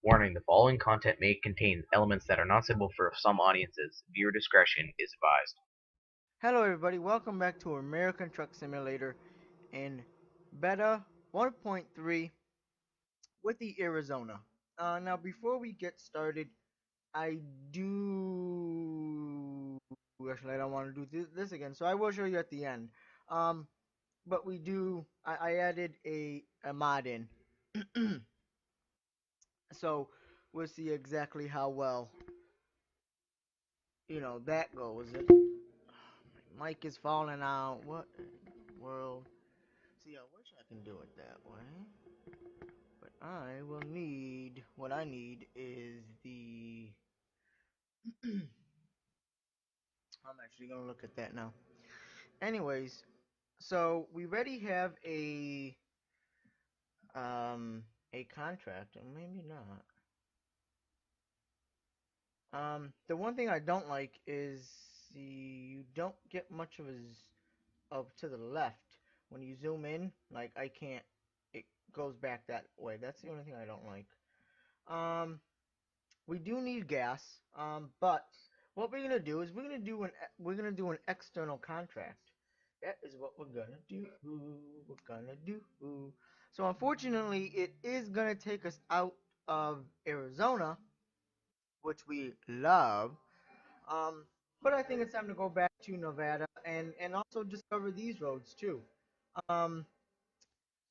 Warning: the following content may contain elements that are not suitable for some audiences. Viewer discretion is advised. Hello everybody, welcome back to American Truck Simulator in Beta 1.3 with the Arizona. Now before we get started, I do... Actually, I don't want to do this again, so I will show you at the end. Um, but I added a mod in. So, we'll see exactly how well, that goes. My mic is falling out. What in the world? See, I wish I can do it that way. But I will need, what I need is the, I'm actually going to look at that now. Anyways, so we already have um, a contract, or maybe not. The one thing I don't like is you don't get much of to the left. When you zoom in, like I can't, it goes back that way. That's the only thing I don't like. Um, we do need gas, but what we're gonna do is we're gonna do an external contract. That is what we're gonna do. We're gonna do. So unfortunately, it is gonna take us out of Arizona, which we love. Um, but I think it's time to go back to Nevada and also discover these roads too. Um,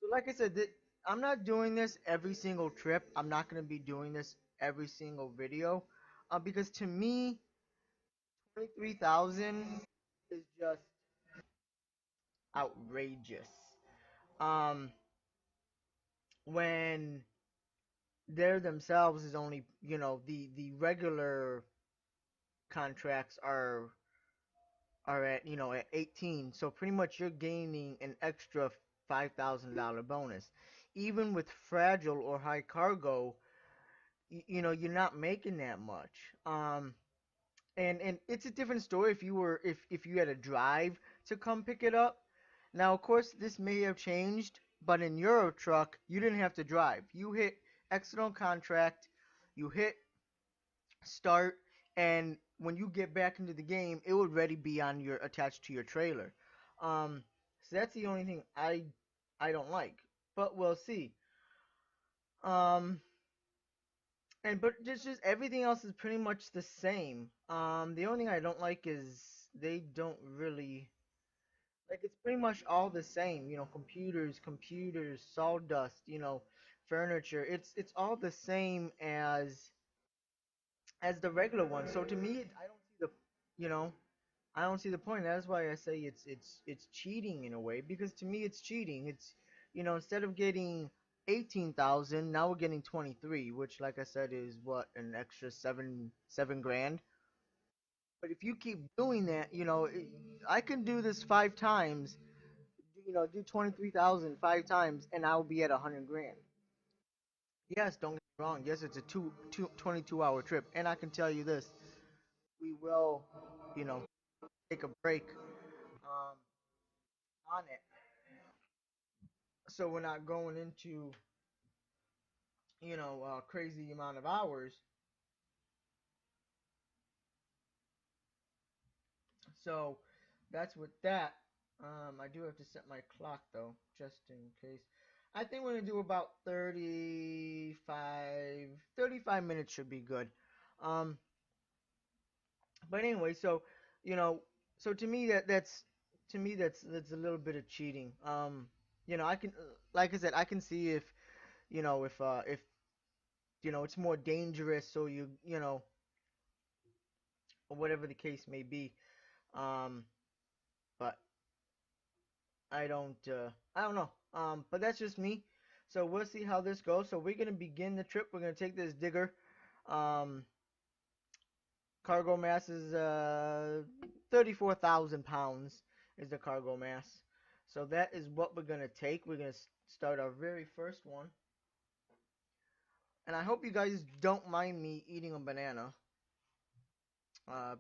so like I said, I'm not doing this every single trip. I'm not gonna be doing this every single video, because to me, 23,000 is just outrageous. Um, when there themselves is only, the regular contracts are at, at 18. So pretty much you're gaining an extra $5,000 bonus. Even with fragile or high cargo, you're not making that much. And it's a different story if you had a drive to come pick it up. Now, of course, this may have changed, but in Euro Truck, you didn't have to drive. You hit external contract, you hit start, and when you get back into the game, it would already be on your attached to your trailer. So that's the only thing I don't like, but we'll see. Um, but just everything else is pretty much the same. The only thing I don't like is they don't really like it's pretty much all the same. Computers, sawdust, furniture. It's all the same as the regular one. So to me, I don't see the you know I don't see the point. That's why I say it's cheating in a way, because to me it's cheating. It's instead of getting 18,000, now we're getting 23, which like I said is what, an extra seven grand. But if you keep doing that, I can do this 5 times. Do 23,000 5 times, and I'll be at 100 grand. Yes, don't get me wrong. Yes, it's a 22 hour trip, and I can tell you this: we will, you know, take a break um, on it, so we're not going into a crazy amount of hours. So that's with that. I do have to set my clock though, just in case. I think we're gonna do about 35 minutes should be good. Um, but anyway, so you know, so to me that's a little bit of cheating. I can, like I said, I can see if it's more dangerous, so or whatever the case may be. Um, but I don't know. But that's just me. So we'll see how this goes. So we're gonna begin the trip. We're gonna take this digger. Um, Cargo mass is 34,000 pounds is the cargo mass. So that is what we're gonna take. We're gonna start our very first one. And I hope you guys don't mind me eating a banana,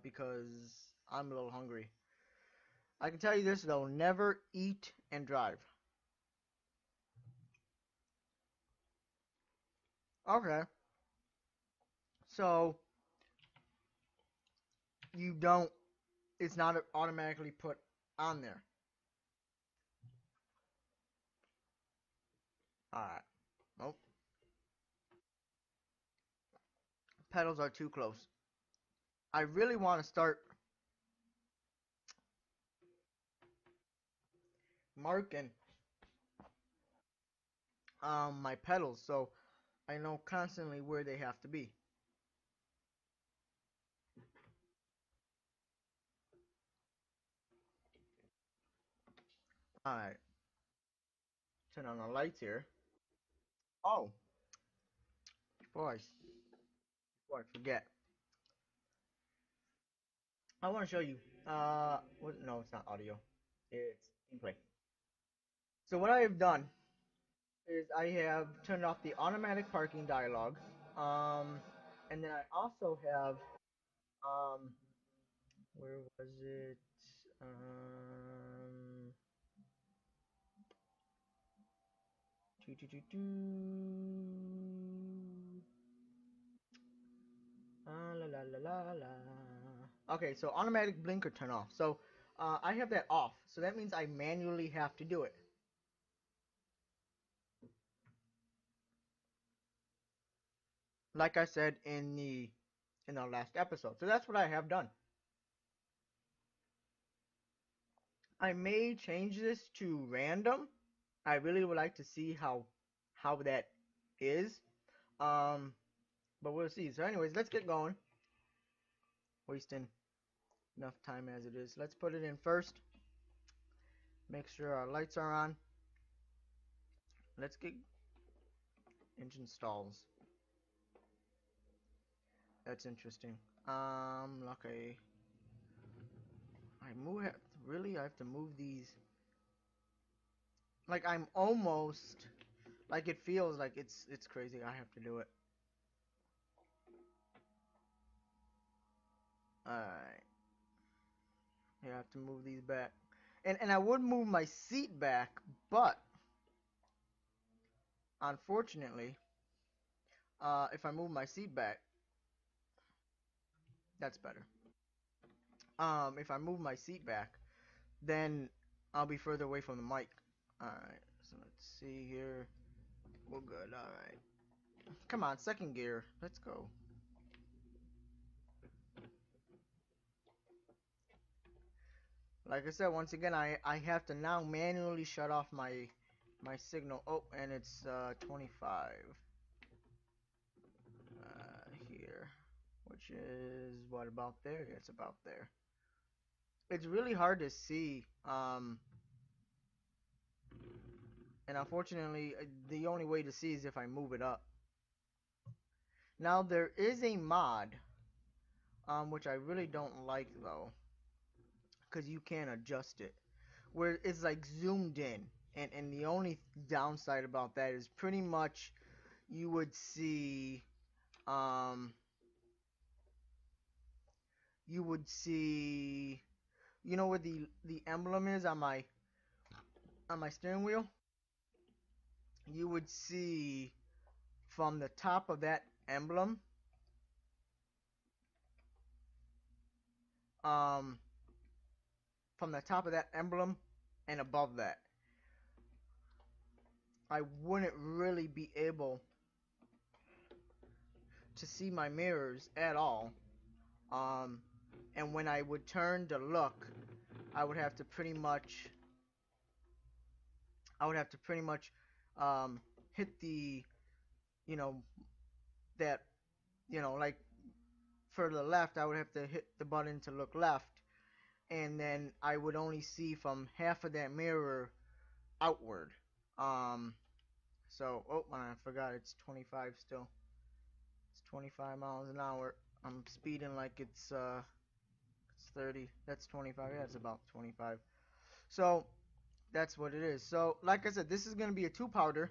because I'm a little hungry. I can tell you this though: never eat and drive. Okay. So you don't, it's not automatically put on there. Alright. Nope. Pedals are too close. I really want to start marking my pedals so I know constantly where they have to be. Alright. Turn on the lights here. Oh, before I forget, I want to show you. No, it's not audio. It's gameplay. So what I have done is I have turned off the automatic parking dialog, and then I also have, um, where was it? Um, doo doo doo doo. La la la la la. Okay, so automatic blinker turn off. So I have that off. So that means I manually have to do it. Like I said in our last episode. So that's what I have done. I may change this to random. I really would like to see how that is. Um, but we'll see. So anyways, let's get going. Wasting enough time as it is. Let's put it in first. Make sure our lights are on. Let's get engine stalls. That's interesting. Okay. I have to move these. Like I'm almost, like it feels like it's crazy. I have to do it. Alright. Yeah, I have to move these back. And I would move my seat back, but unfortunately, if I move my seat back, that's better. If I move my seat back, then I'll be further away from the mic. Alright, so let's see here. We're good, alright. Come on, second gear. Let's go. Like I said, once again, I have to now manually shut off my signal. Oh, and it's 25 here, which is what, about there? Yeah, it's about there. It's really hard to see, and unfortunately, the only way to see is if I move it up. Now there is a mod, which I really don't like though, because you can't adjust it, where it's like zoomed in, and the only downside about that is pretty much you would see, um, you would see, you know where the emblem is on my steering wheel. You would see from the top of that emblem, um, from the top of that emblem and above that, I wouldn't really be able to see my mirrors at all. Um, and when I would turn to look, I would have to pretty much, I would have to pretty much hit the, you know, that, like for the left, I would have to hit the button to look left, and then I would only see from half of that mirror outward. Um, so, oh, I forgot it's 25 still. It's 25 miles an hour. I'm speeding like it's 30. That's 25. Yeah, it's about 25. So, that's what it is. So, like I said, this is going to be a two-parter.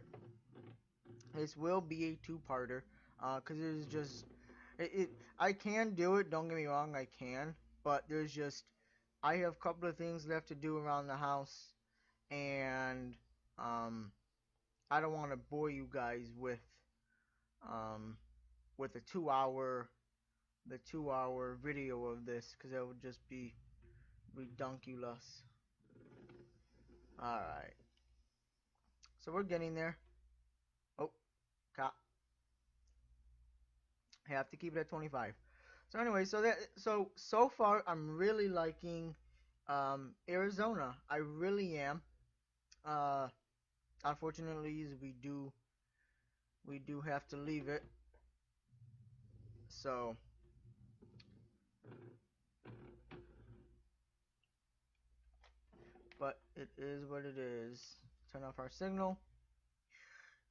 This will be a two-parter. Because there's just... I can do it, don't get me wrong, I can. But there's just... I have a couple of things left to do around the house. And... I don't want to bore you guys with a 2-hour the 2 hour video of this because that would just be redunculous. Alright. So we're getting there. Oh, cop. Have to keep it at 25. So anyway, so far I'm really liking Arizona. I really am. Uh Unfortunately we do have to leave it. So but it is what it is. Turn off our signal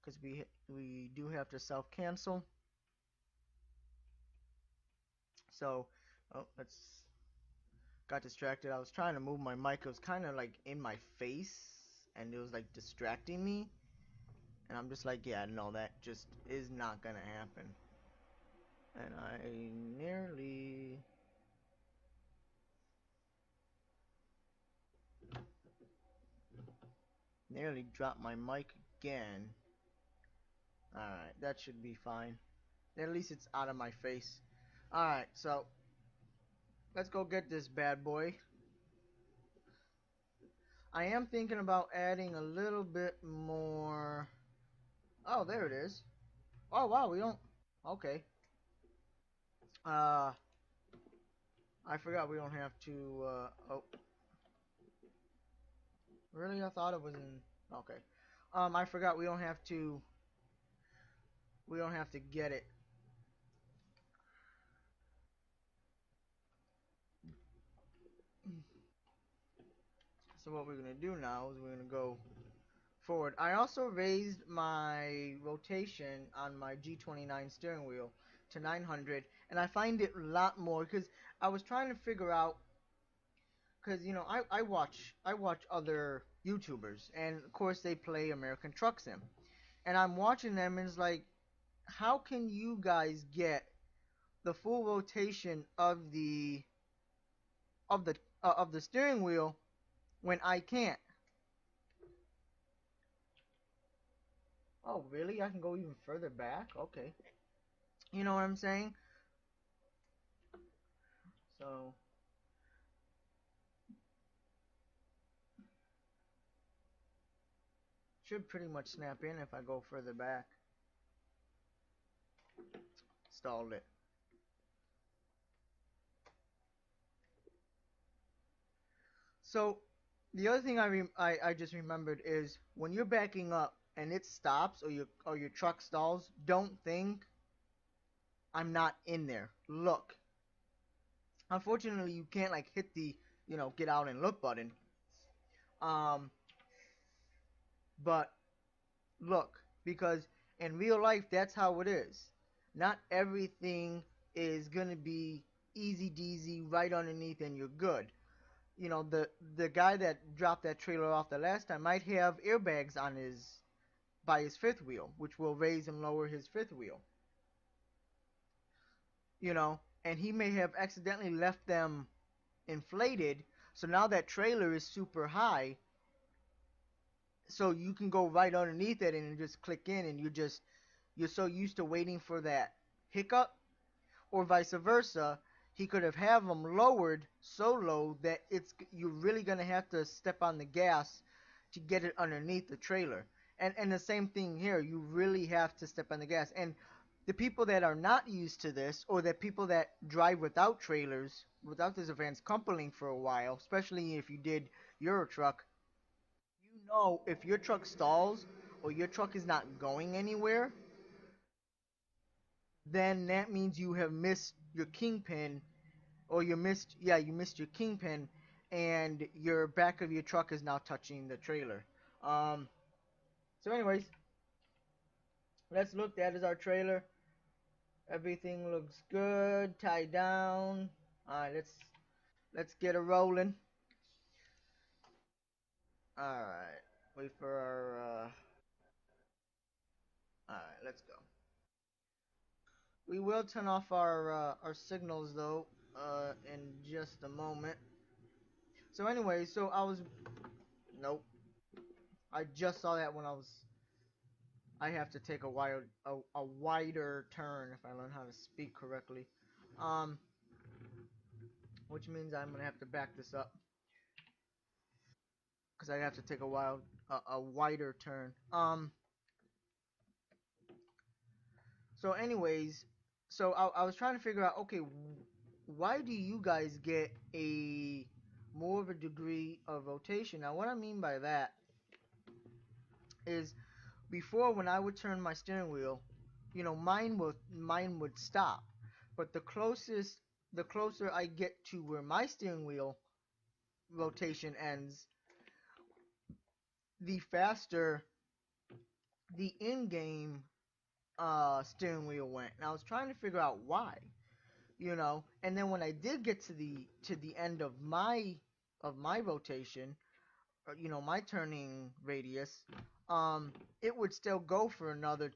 because we do have to self cancel. So let's got distracted. I was trying to move my mic. It was kind of like in my face and it was like distracting me. And I'm just like, yeah, no, that just is not gonna happen. And I nearly dropped my mic again. Alright, that should be fine. At least it's out of my face. Alright, so let's go get this bad boy. I am thinking about adding a little bit more. Oh, there it is. Oh, wow, we don't. Okay. Uh, I forgot we don't have to. Oh, really? I thought it was in. Okay. I forgot we don't have to. We don't have to get it. So what we're gonna do now is we're gonna go forward. I also raised my rotation on my G29 steering wheel to 900, and I find it a lot more because I was trying to figure out because I watch other YouTubers, and of course they play American Truck Sim, and I'm watching them, and it's like, how can you guys get the full rotation of the steering wheel when I can't? Oh, really? I can go even further back? Okay. You know what I'm saying? So, should pretty much snap in if I go further back. Stalled it. So, the other thing I just remembered is when you're backing up and it stops or your truck stalls, don't think I'm not in there. Look. Unfortunately, you can't like hit the get out and look button. Um, but look, because in real life that's how it is. Not everything is gonna be easy deasy right underneath and you're good. The guy that dropped that trailer off the last time might have airbags on his by his fifth wheel, which will raise and lower his fifth wheel. And he may have accidentally left them inflated, so now that trailer is super high, so you can go right underneath it and just click in, and you're so used to waiting for that hiccup, or vice versa. He could have them lowered so low that you're really gonna have to step on the gas to get it underneath the trailer. And the same thing here, you really have to step on the gas. And the people that are not used to this, or the people that drive without trailers, without this advanced coupling for a while, especially if you did Euro truck, if your truck stalls or your truck is not going anywhere, then that means you have missed your kingpin, or you missed your kingpin, and your back of your truck is now touching the trailer. Um, so anyways, let's look. That is our trailer. Everything looks good, tied down. All right, let's get it rolling. All right, wait for our. All right, let's go. We will turn off our signals though in just a moment. So anyway, so I was nope. I just saw that when I have to take a wider turn if I learn how to speak correctly. Um, which means I'm gonna have to back this up because I have to take a wider turn. So anyways, so I was trying to figure out, okay, why do you guys get a more of a degree of rotation? Now, what I mean by that is before when I would turn my steering wheel, mine would stop. But the closer I get to where my steering wheel rotation ends, the faster the in-game steering wheel went. And I was trying to figure out why, And then when I did get to the end of my rotation, my turning radius, it would still go for another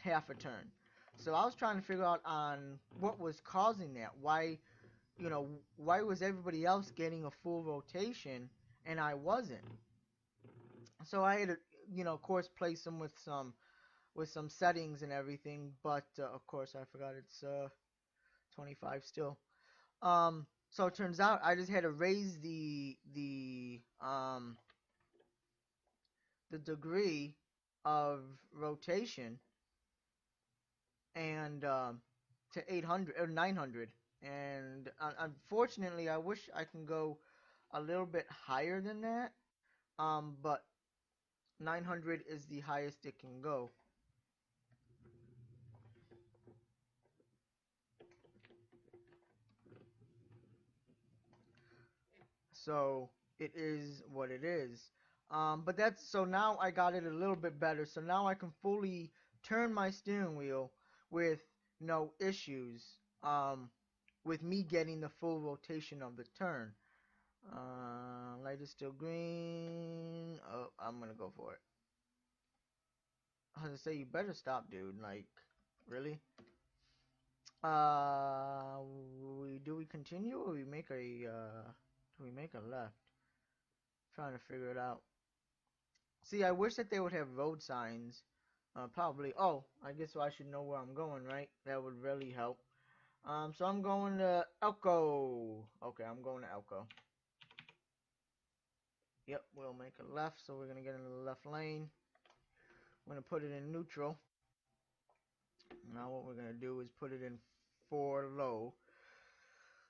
half a turn. So I was trying to figure out on what was causing that. Why was everybody else getting a full rotation and I wasn't? So I had to, of course, place them with some settings and everything. But of course, I forgot it's 25 still. So it turns out I just had to raise the degree of rotation and to 800 or 900. And unfortunately, I wish I can go a little bit higher than that. But 900 is the highest it can go. So it is what it is. But that's so now I got it a little bit better. So now I can fully turn my steering wheel with no issues. With me getting the full rotation of the turn. Light is still green. Oh, I'm gonna go for it. I was gonna say you better stop, dude. Like, really? Uh, do we continue or do we make a left? Trying to figure it out. See, I wish that they would have road signs. Probably. Oh, I guess I should know where I'm going, right? That would really help. So I'm going to Elko. Okay, I'm going to Elko. Yep, we'll make a left, so we're gonna get into the left lane. I'm gonna put it in neutral. Now what we're gonna do is put it in 4 low.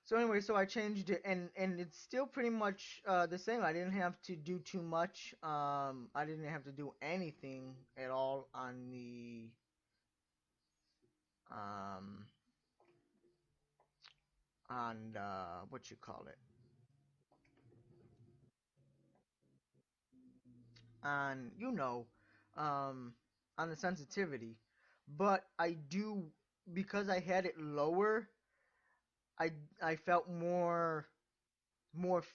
So anyway, so I changed it, and it's still pretty much the same. I didn't have to do too much. I didn't have to do anything at all on the um on what you call it, on um on the sensitivity. But I do, because I had it lower. I felt more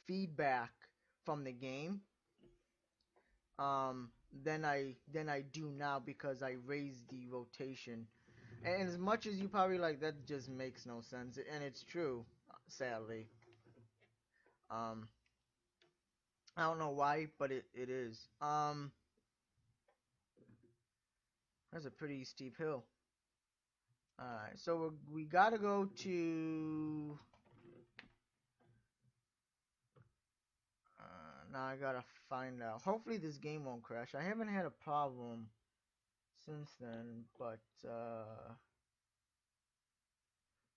feedback from the game than I do now because I raised the rotation. And as much as you probably like, that just makes no sense, and it's true, sadly. Um, I don't know why, but it is. That's a pretty steep hill. Alright, so we gotta go to. Now I gotta find out. Hopefully this game won't crash. I haven't had a problem since then, but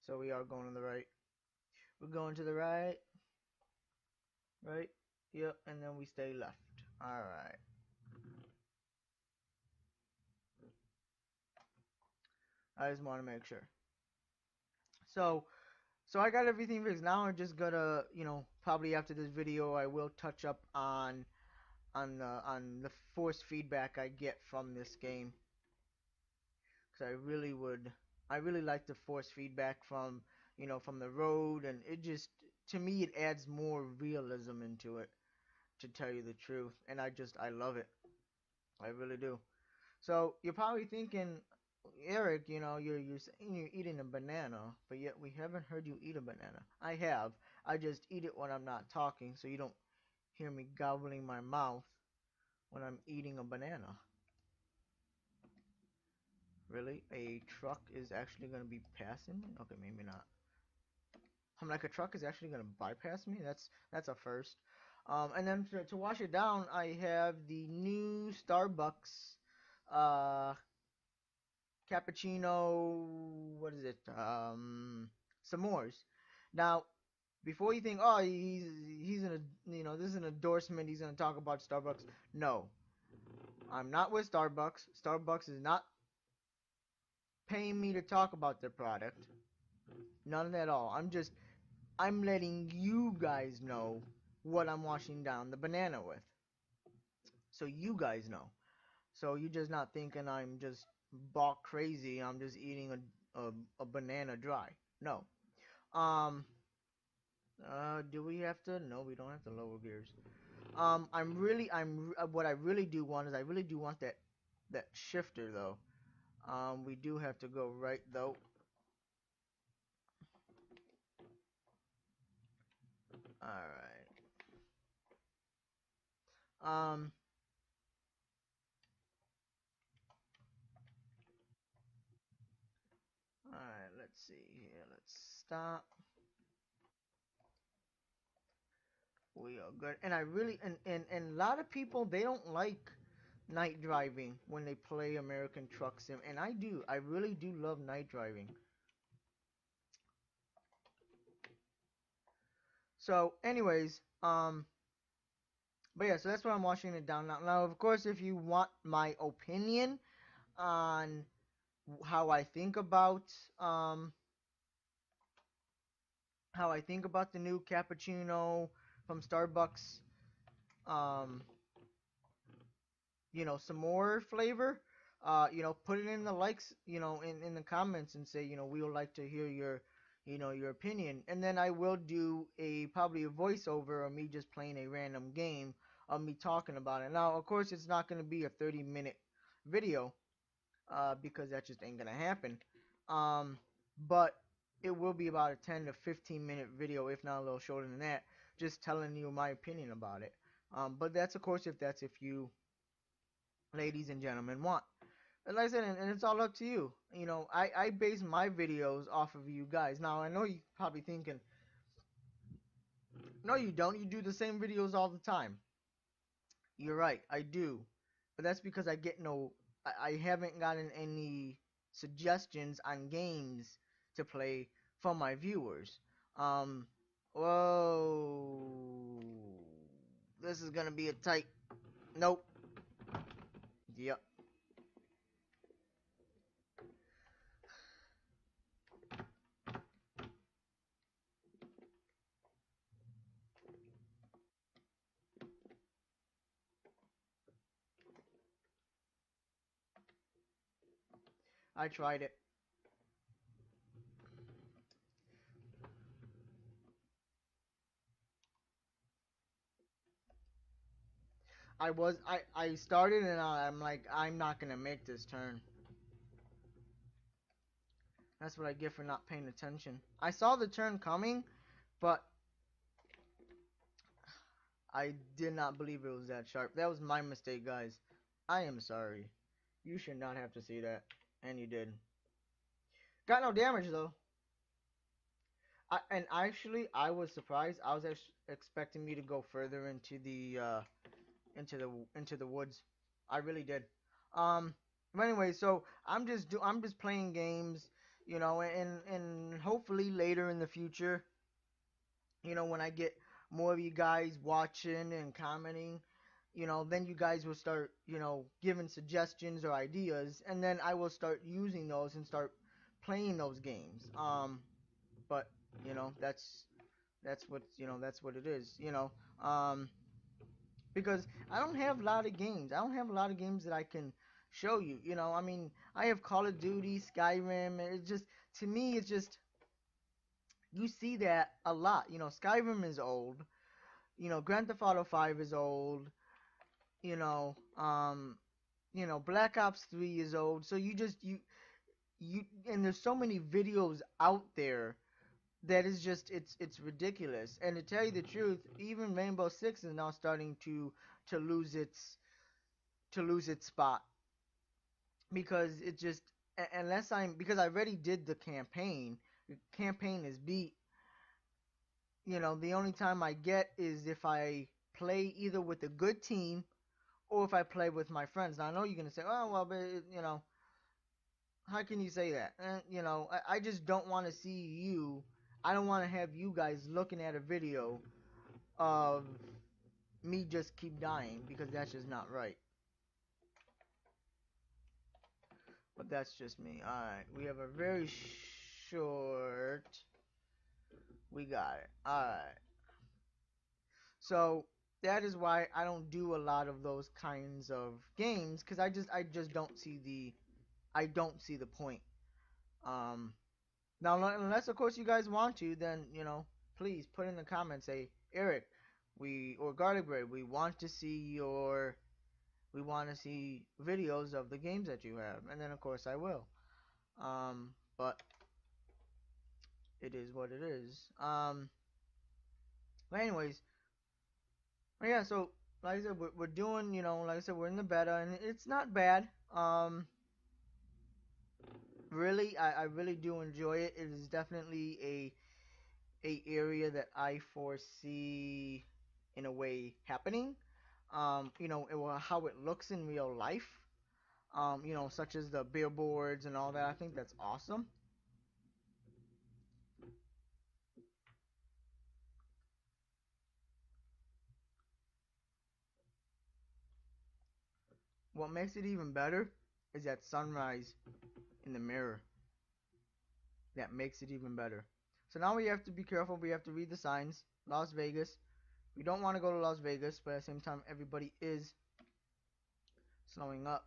so we are going to the right. We're going to the right, right? Yep, and then we stay left. Alright. I just want to make sure. So, so I got everything fixed. Now I'm just gonna, probably after this video, I will touch up on the force feedback I get from this game. Because I really like the force feedback from the road, and it just, to me, it adds more realism into it, to tell you the truth. And I love it. I really do. So you're probably thinking, Eric, you're saying you're eating a banana, but yet we haven't heard you eat a banana. I have. I just eat it when I'm not talking, so you don't hear me gobbling my mouth when I'm eating a banana. Really? A truck is actually going to be passing me? Okay, maybe not. I'm like, a truck is actually gonna bypass me? That's a first. And then to wash it down, I have the new Starbucks uh cappuccino. What is it? S'mores. Now, before you think, oh, he's in a, this is an endorsement. He's gonna talk about Starbucks. No, I'm not with Starbucks. Starbucks is not paying me to talk about their product. None at all. I'm letting you guys know what I'm washing down the banana with. So you guys know. So you're just not thinking I'm just balk crazy. I'm just eating a banana dry. No. Um. Do we have to? No, we don't have to lower gears. What I really do want is I really do want that shifter though. We do have to go right though. All right. Um. All right. Let's see here. Let's stop. We are good. And I really and a lot of people they don't like night driving when they play American Truck Sim, and I do. I really do love night driving. So, anyways, but yeah, so that's why I'm washing it down now. Now, of course, if you want my opinion on how I think about um how I think about the new cappuccino from Starbucks, um some more flavor, put it in the likes, in the comments and say, we would like to hear your opinion. And then I will do probably a voiceover of me just playing a random game of me talking about it. Now, of course, it's not going to be a 30-minute video, because that just ain't going to happen. But it will be about a 10 to 15-minute video, if not a little shorter than that, just telling you my opinion about it. But that's, of course, if you ladies and gentlemen want. And like I said, and it's all up to you. I base my videos off of you guys. Now, I know you probably thinking, no, you don't. You do the same videos all the time. You're right, I do. But that's because I haven't gotten any suggestions on games to play from my viewers. Um, whoa. This is gonna be a tight. Nope. Yep. I tried it. I started and I'm like, I'm not gonna make this turn. That's what I get for not paying attention. I saw the turn coming, but I did not believe it was that sharp. That was my mistake, guys. I am sorry. You should not have to see that. And you did. Got no damage, though. And actually, I was surprised. I was expecting me to go further into the woods. I really did. But anyway, so I'm just playing games, and hopefully later in the future, when I get more of you guys watching and commenting, then you guys will start, giving suggestions or ideas, and then I will start using those and start playing those games. But that's what it is. Because I don't have a lot of games. I don't have a lot of games that I can show you. I mean, I have Call of Duty, Skyrim, and it's just to me, it's just you see that a lot. Skyrim is old. Grand Theft Auto 5 is old. You know, um, Black Ops 3 is old. So and there's so many videos out there that is just it's ridiculous. And to tell you the truth, even Rainbow Six is now starting to lose its spot because it just unless I'm because I already did the campaign. The campaign is beat. the only time I get is if I play either with a good team or if I play with my friends. Now I know you're gonna say, oh well, but how can you say that? I just don't want to see you. I don't want to have you guys looking at a video of me just keep dying because that's just not right. But that's just me. Alright, we have a very short. We got it. Alright. So that is why I don't do a lot of those kinds of games because I just don't see the point. Um, Now unless of course you guys want to, then please put in the comments, say Eric, or Garlic Bread, we want to see videos of the games that you have, and then of course I will. But it is what it is. But anyways, yeah. So like I said, we're doing, like I said, we're in the beta, and it's not bad. Really, I really do enjoy it. It is definitely a area that I foresee in a way happening. How it looks in real life. Such as the billboards and all that. I think that's awesome. What makes it even better is that sunrise in the mirror. That makes it even better. So now we have to be careful. We have to read the signs. Las Vegas. We don't want to go to Las Vegas, but at the same time, everybody is slowing up.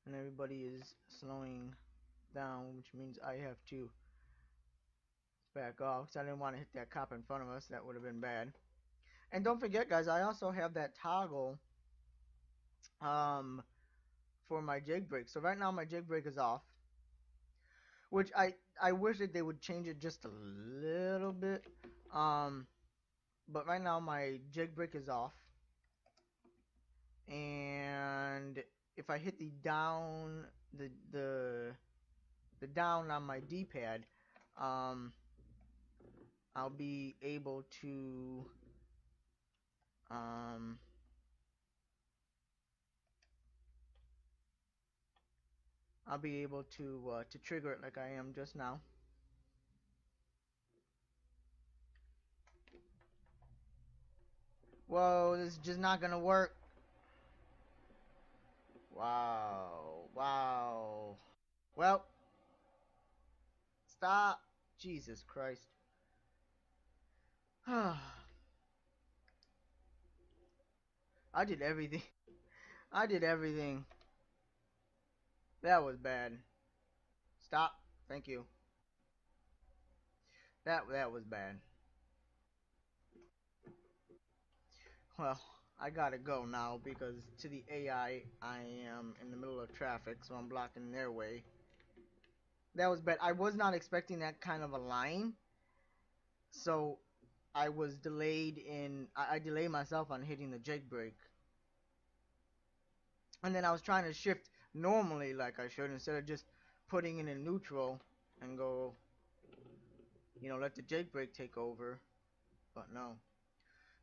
And everybody is slowing down, which means I have to back off because I didn't want to hit that cop in front of us. That would have been bad. And don't forget, guys, I also have that toggle um, for my jig brake. So right now my jig brake is off, which I wish that they would change it just a little bit. Um, but right now my jig brake is off, and if I hit the down on my D-pad, um, I'll be able to um, to trigger it like I am just now. Whoa, this is just not gonna work. Wow, wow. Well, stop. Jesus Christ. I did everything. I did everything. That was bad. Stop. Thank you. That was bad. Well, I gotta go now because to the I am in the middle of traffic, so I'm blocking their way. That was bad. I was not expecting that kind of a line, so I was delayed I delayed myself on hitting the jake brake. And then I was trying to shift normally like I should instead of just putting it in neutral and go, let the jake brake take over. But no.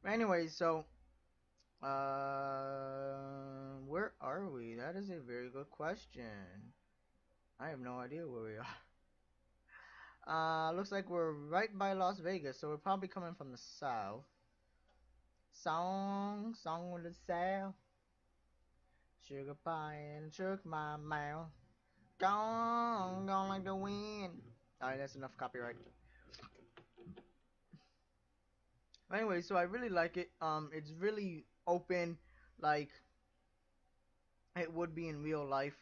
Anyways, so where are we? That is a very good question. I have no idea where we are. Looks like we're right by Las Vegas, so we're probably coming from the south. Song with the south. Sugar pie and shook my mouth. Gone like the wind. Alright, that's enough copyright. Anyway, so I really like it. It's really open, like it would be in real life.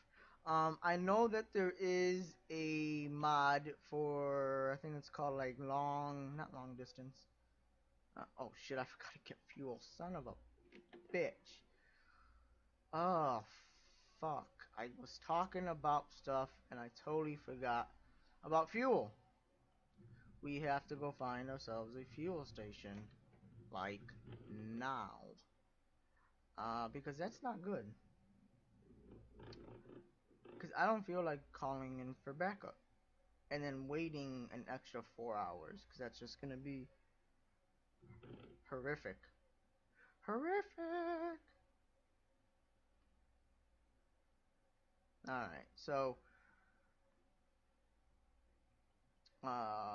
I know that there is a mod for, I think it's called like not long distance. Oh shit, I forgot to get fuel. Son of a bitch. Oh, fuck. I was talking about stuff and I totally forgot about fuel. We have to go find ourselves a fuel station. Like, now. Because that's not good. because I don't feel like calling in for backup and then waiting an extra 4 hours because that's just gonna be horrific. Horrific. All right, so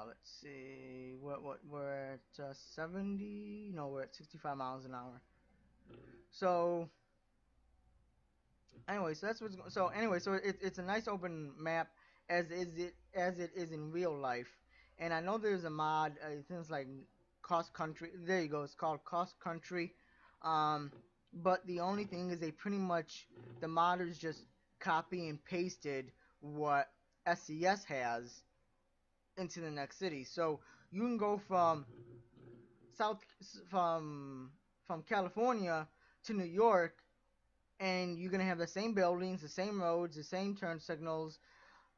let's see, what we're at 70. No, we're at 65 miles an hour. So anyway, so that's what's so anyway, so it's a nice open map as it is in real life. And I know there's a mod, things like cross country. There you go. It's called cross country. Um, but the only thing is they pretty much the modders just copy and pasted what SCS has into the next city. So you can go south from from California to New York, and you're gonna have the same buildings, the same roads, the same turn signals,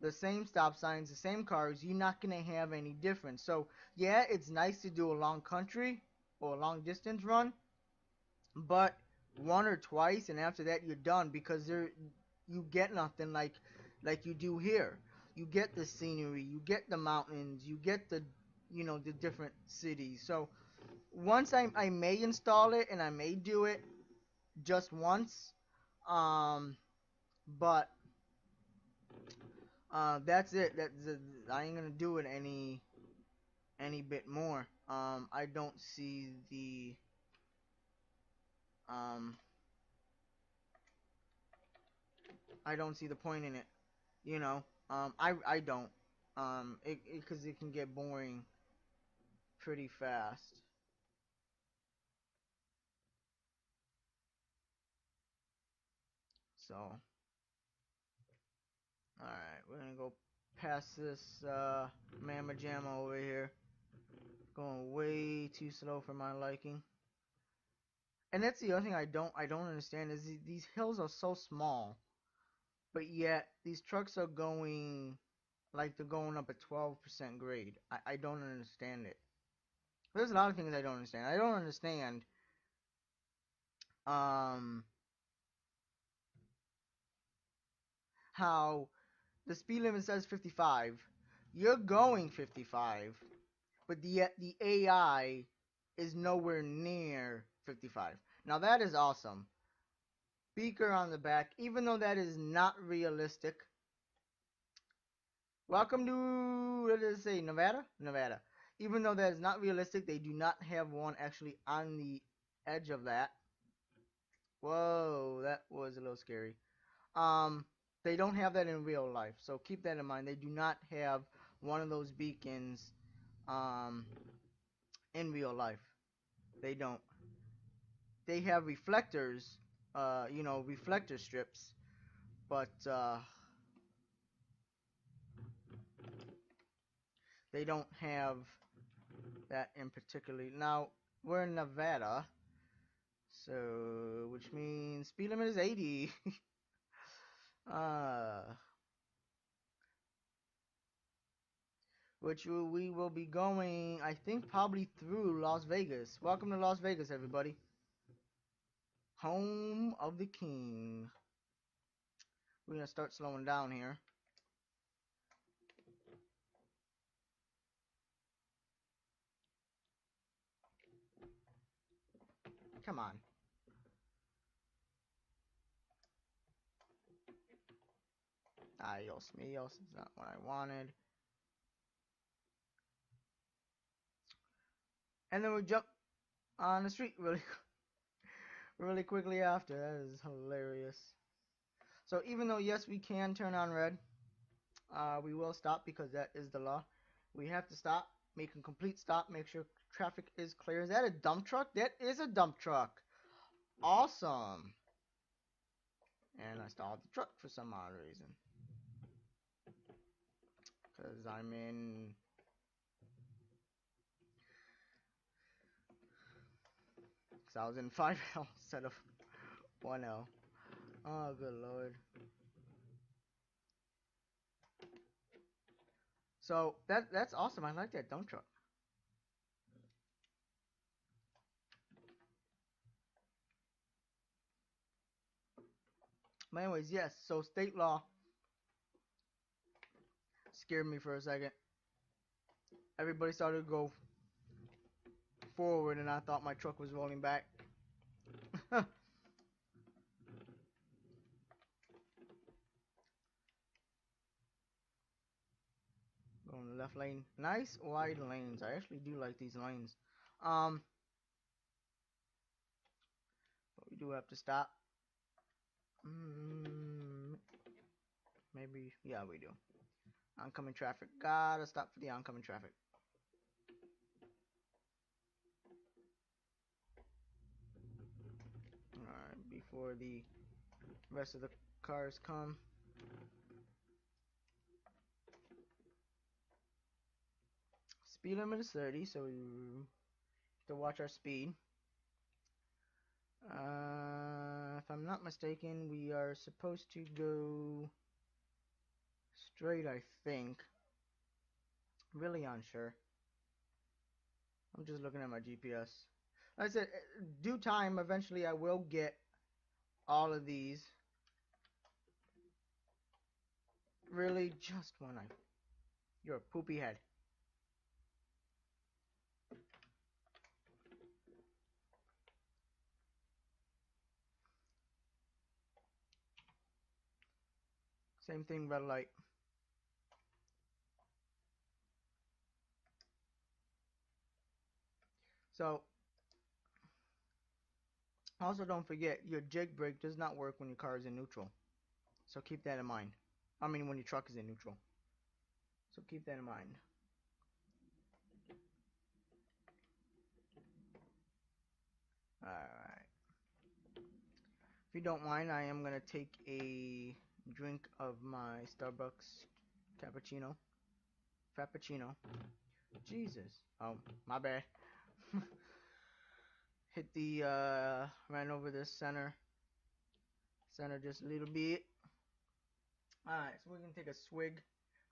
the same stop signs, the same cars. You're not gonna have any difference. So yeah, it's nice to do a long country or a long distance run, but one or twice, and after that you're done because you get nothing like you do here. You get the scenery, you get the mountains, you get the the different cities. So once I may install it and I may do it just once, um, but that's it. I ain't gonna do it any bit more. I don't see the um I don't see the point in it. You know, I don't. It because it can get boring pretty fast. So, all right, we're gonna go past this mamma jamma over here. Going way too slow for my liking. And that's the other thing I don't understand is these hills are so small, but yet these trucks are going like they're going up at 12% grade. I don't understand it. There's a lot of things I don't understand. I don't understand um how the speed limit says 55. You're going 55, but yet the AI is nowhere near 55. Now that is awesome. Beaker on the back, even though that is not realistic. Welcome to, what does it say, Nevada? Nevada. Even though that is not realistic, they do not have one actually on the edge of that. Whoa, that was a little scary. Um, they don't have that in real life, so keep that in mind. They do not have one of those beacons um, in real life. They don't. They have reflectors, reflector strips, but they don't have that in particular. Now, we're in Nevada, so which means speed limit is 80. uh, which we will be going, I think, probably through Las Vegas. Welcome to Las Vegas, everybody. Home of the King. We're gonna start slowing down here. Come on. Adios míos. It's not what I wanted. And then we jump on the street really quickly after. That is hilarious. So even though yes we can turn on red, we will stop because that is the law. We have to stop, make a complete stop, make sure traffic is clear. Is that a dump truck? That is a dump truck. Awesome. And I stalled the truck for some odd reason. Because I'm in... Because I was in 5L instead of 1L. Oh, good lord. So, that's awesome. I like that dump truck. But anyways, yes. So, state law scared me for a second. Everybody started to go forward, and I thought my truck was rolling back. Going the left lane. Nice wide lanes. I actually do like these lanes. But we do have to stop. Maybe, yeah, we do. Oncoming traffic. Gotta stop for the oncoming traffic. Alright, before the rest of the cars come. Speed limit is 30, so we have to watch our speed. If I'm not mistaken, we are supposed to go straight, I think. Really unsure. I'm just looking at my GPS. Like I said, due time, eventually I will get all of these. Really, just when you're a poopy head. Same thing, red light. So, also don't forget, your jig brake does not work when your car is in neutral. So keep that in mind. I mean, when your truck is in neutral. So keep that in mind. Alright. If you don't mind, I am going to take a drink of my Starbucks cappuccino. Frappuccino. Jesus. Oh, my bad. Hit the, ran over the center just a little bit. Alright, so we can take a swig.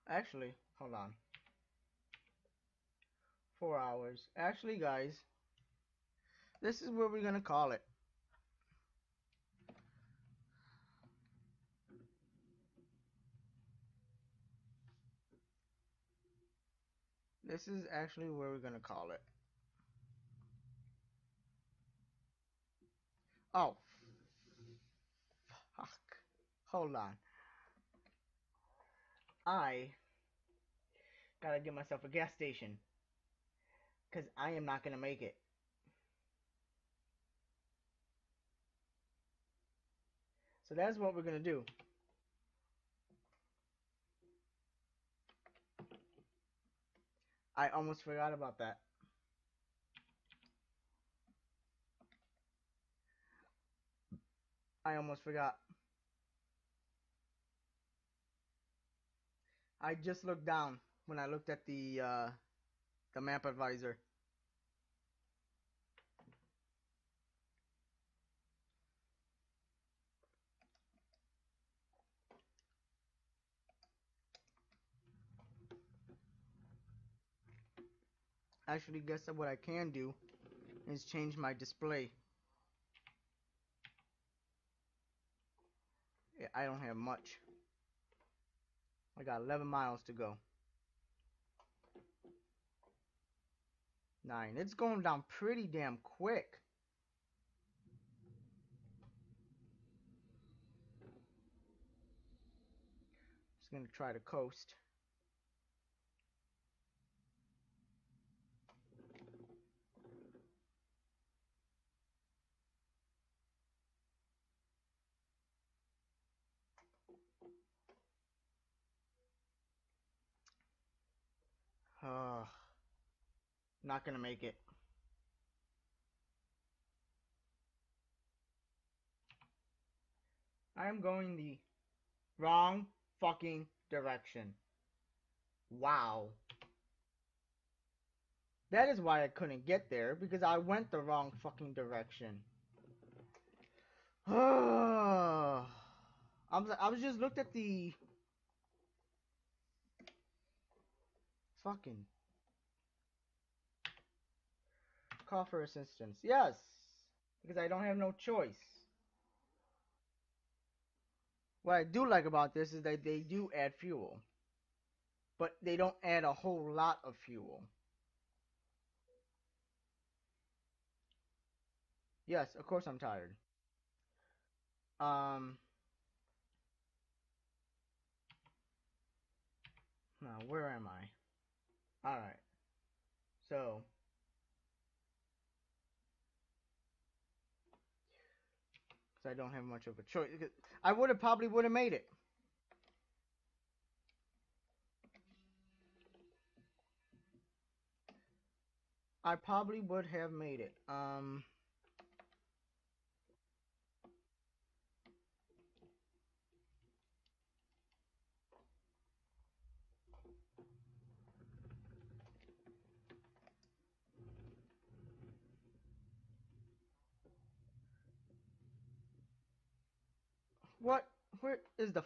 Actually, hold on. 4 hours. Actually, guys, this is what we're gonna call it. This is actually where we're gonna call it. Oh, fuck. Hold on. I gotta get myself a gas station. Because I am not gonna make it. So that's what we're gonna do. I almost forgot about that. I almost forgot. I just looked down when I looked at the map advisor. Actually, guess what I can do is change my display. I don't have much. I got 11 miles to go. 9. It's going down pretty damn quick. Just gonna try to coast. Not gonna make it. I am going the wrong fucking direction. Wow. That is why I couldn't get there, because I went the wrong fucking direction. I was just looked at the fucking call for assistance. Yes, because I don't have no choice. What I do like about this is that they do add fuel. but they don't add a whole lot of fuel. Yes, of course I'm tired. Um, now where am I? All right, so because I don't have much of a choice, I would have made it. I probably would have made it. What? Where is the?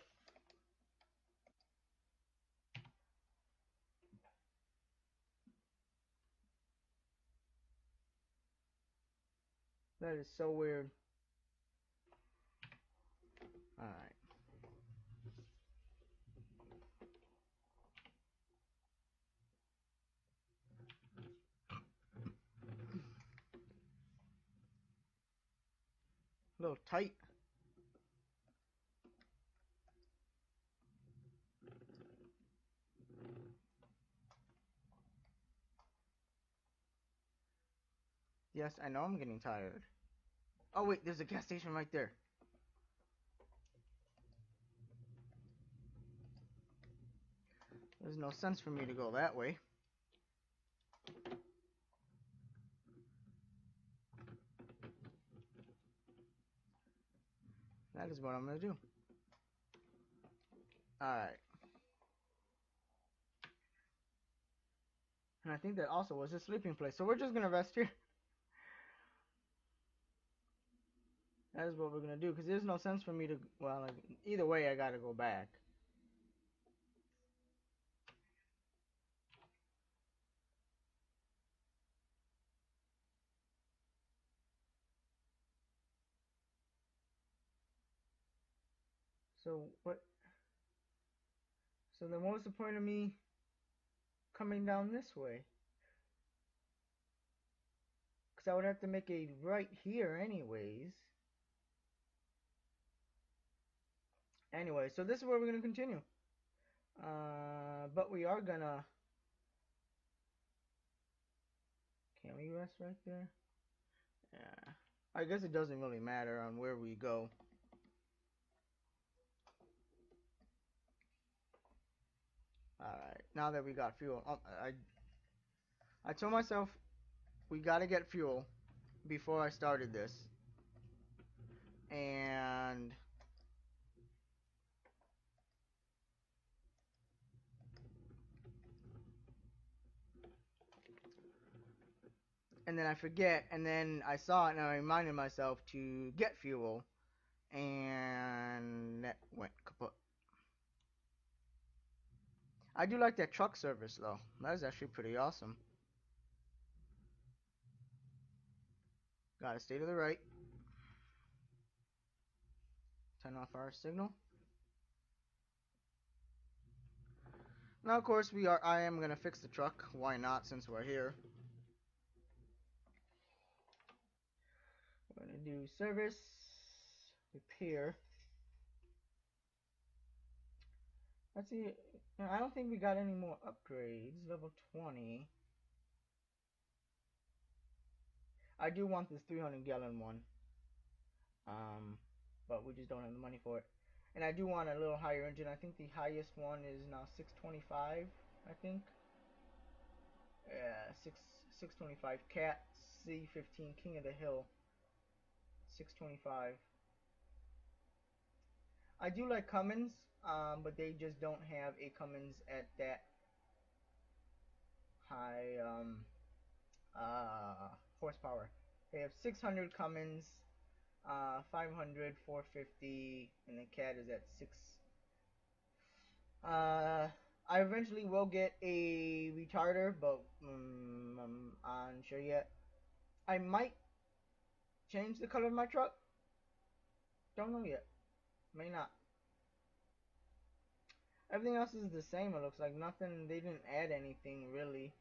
That is so weird. All right, a little tight. Yes, I know I'm getting tired. Oh wait, there's a gas station right there. There's no sense for me to go that way. That is what I'm gonna do. All right. And I think that also was a sleeping place. So we're just gonna rest here. That is what we're gonna do because there's no sense for me to. Well, like, either way, I gotta go back. So what? So then, what was the point of me coming down this way? Because I would have to make a right here, anyways. Anyway, so this is where we're gonna continue. But we are gonna. Can we rest right there? Yeah. I guess it doesn't really matter on where we go. Alright, now that we got fuel. I told myself we gotta get fuel before I started this. And then I forget, and then I saw it and I reminded myself to get fuel, and that went kaput. I do like that truck service though. That is actually pretty awesome. Gotta stay to the right. Turn off our signal. Now, of course, I am gonna fix the truck. Why not, since we're here? We're gonna do service, repair. Let's see. I don't think we got any more upgrades. Level 20. I do want this 300-gallon one. But we just don't have the money for it. And I do want a little higher engine. I think the highest one is now 625. I think. Yeah, 625. Cat C15 King of the Hill. 625. I do like Cummins, but they just don't have a Cummins at that high horsepower. They have 600 Cummins, 500, 450, and the Cat is at 6. I eventually will get a retarder, but I'm unsure yet. I might change the color of my truck. Don't know yet. May not. Everything else is the same. It looks like nothing. They didn't add anything really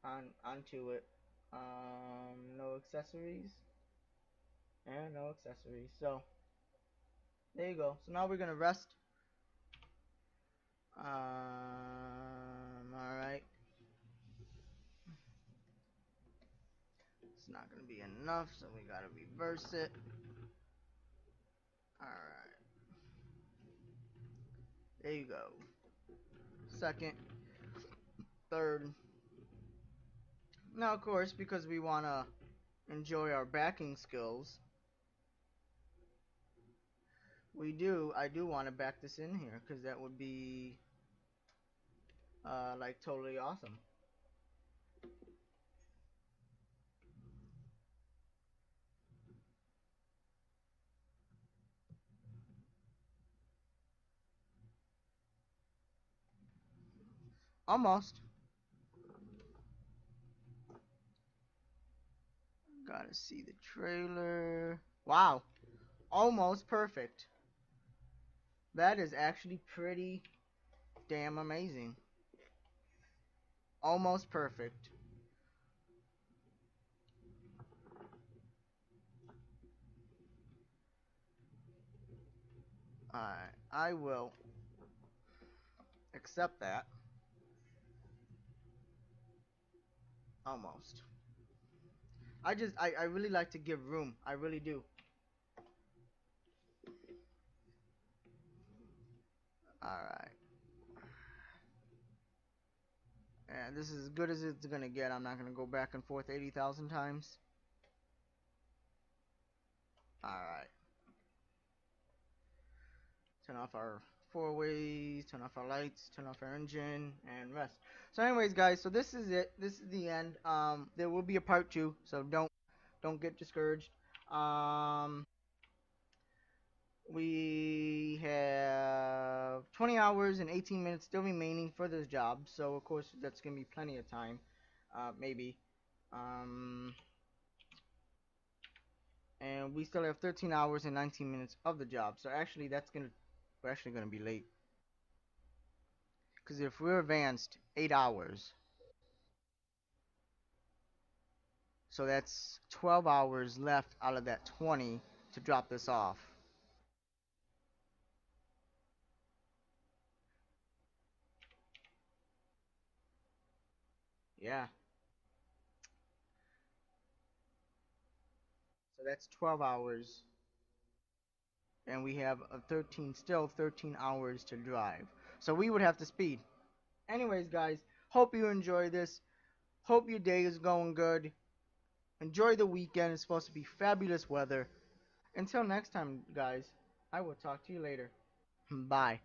onto it. No accessories. And no accessories. So there you go. So now we're gonna rest. All right. It's not gonna be enough, so we gotta reverse it. All right. There you go. Second, third. Now, of course, because we wanna enjoy our backing skills, I do want to back this in here because that would be like totally awesome. Almost. Gotta see the trailer. Wow. Almost perfect. That is actually pretty damn amazing. Almost perfect. Alright. I will accept that. Almost. I really like to give room. I really do. Alright. And this is as good as it's gonna get. I'm not gonna go back and forth 80,000 times. Alright. Turn off our four ways, turn off our lights, turn off our engine, and rest. So anyways guys, so this is it. This is the end. There will be a part two, so don't get discouraged. Um we have 20 hours and 18 minutes still remaining for this job, so of course that's gonna be plenty of time. Maybe. Um and we still have 13 hours and 19 minutes of the job. So actually we're actually gonna be late. Because if we're advanced 8 hours, so that's 12 hours left out of that 20 to drop this off. Yeah. So that's 12 hours. And we have still 13 hours to drive. So we would have to speed. Anyways, guys, hope you enjoy this. Hope your day is going good. Enjoy the weekend. It's supposed to be fabulous weather. Until next time, guys, I will talk to you later. Bye.